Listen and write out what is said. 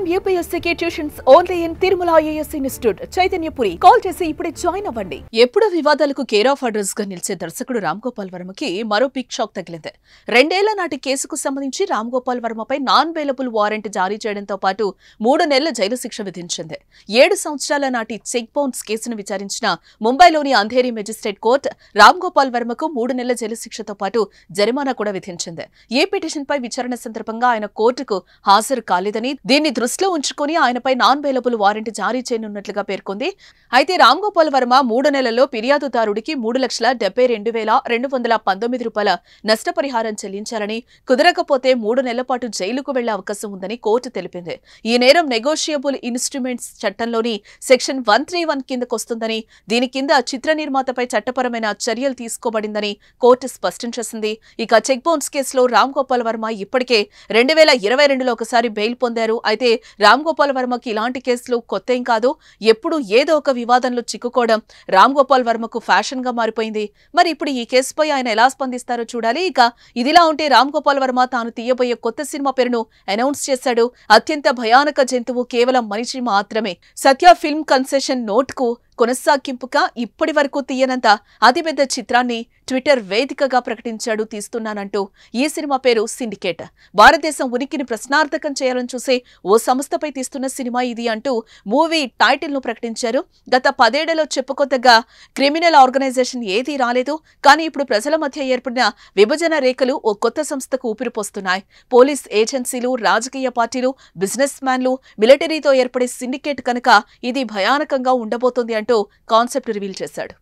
IIM UPSC tuitions only in Tirumala IAS institute Chaitanyapuri. Call చేసి ఇప్పుడే join అవ్వండి. ఎప్పుడు వివాదాలకు కేర్ ఆఫ్ అడ్రస్ గా నిలిచే దర్శకుడు రామ్ గోపాల్ వర్మకి మరో బిగ్ షాక్ తగిలింది. 2 ఏళ్ల నాటి కేసుకు సంబంధించి రామ్ గోపాల్ వర్మపై నాన్ బెయిలబుల్ వారెంట్ జారీ చేయడంతో పాటు 3 నెలల జైలు శిక్ష విధించింది. 7 సంవత్సరాల నాటి చెక్ బౌన్స్ కేసును విచారించిన ముంబైలోని అంధేరి మెజిస్ట్రేట్ కోర్టు రామ్ గోపాల్ వర్మకు 3 నెలల జైలు శిక్షతో పాటు జరిమానా కూడా విధించింది. ఈ పిటిషన్పై విచారణ సందర్భంగా ఆయన కోర్టుకు హాజరు కాలేదని, దీన్ని దృష్టిలో ఉంచుకుని ఆయనపై నాన్ బెయిలబుల్ వారెంట్ జారీ చేయనున్నట్లుగా పేర్కొంది. అయితే రామ్ గోపాల్ వర్మ 3 నెలల్లో ఫిర్యాదుదారుడికి 3,72,219 రూపాయల నష్టపరిహారం చెల్లించాలని, కుదరకపోతే 3 నెలల పాటు జైలుకు వెళ్లే అవకాశం ఉందని కోర్టు తెలిపింది. ఈ నేరం నెగోషియబుల్ ఇన్స్ట్రుమెంట్స్ చట్టంలోని సెక్షన్ 131 కిందకొస్తుందని, దీని కింద చిత్ర నిర్మాతపై చట్టపరమైన చర్యలు తీసుకోబడిందని కోర్టు స్పష్టం చేసింది. ఇక చెక్ బౌన్స్ కేసులో రామ్ గోపాల్ వర్మ ఇప్పటికే 2022లో ఒకసారి బెయిల్ పొందారు. అయితే రామ్ గోపాల్ వర్మకి ఇలాంటి కేసులు కొత్తేం కాదు. ఎప్పుడు ఏదో ఒక వివాదంలో చిక్కుకోవడం రామ్ గోపాల్ వర్మకు ఫ్యాషన్ గా మారిపోయింది. మరి ఇప్పుడు ఈ కేసుపై ఆయన ఎలా స్పందిస్తారో చూడాలి. ఇక ఇదిలా ఉంటే రామ్ గోపాల్ వర్మ తాను తీయబోయే కొత్త సినిమా పేరును అనౌన్స్ చేశాడు. అత్యంత భయానక జంతువు కేవలం మనిషి మాత్రమే. సత్య ఫిల్మ్ కన్సెషన్ నోట్కు కొనసాగింపుగా ఇప్పటి వరకు తీయనంత అతిపెద్ద చిత్రాన్ని ట్విట్టర్ వేదికగా ప్రకటించాడు. తీస్తున్నానంటూ ఈ సినిమా పేరు సిండికేట్. భారతదేశం ఉనికిని ప్రశ్నార్థకం చేయాలని చూసే ఓ సంస్థపై తీస్తున్న సినిమా ఇది అంటూ మూవీ టైటిల్ ను ప్రకటించారు. గత 10 ఏళ్లలో చెప్పుకోదగ్గ క్రిమినల్ ఆర్గనైజేషన్ ఏదీ రాలేదు. కానీ ఇప్పుడు ప్రజల మధ్య ఏర్పడిన విభజన రేఖలు ఓ కొత్త సంస్థకు ఊపిరిపోస్తున్నాయి. పోలీస్ ఏజెన్సీలు, రాజకీయ పార్టీలు, బిజినెస్ మ్యాన్లు, మిలిటరీతో ఏర్పడే సిండికేట్ కనుక ఇది భయానకంగా ఉండబోతోంది అంటూ కాన్సెప్ట్ రివీల్ చేశాడు.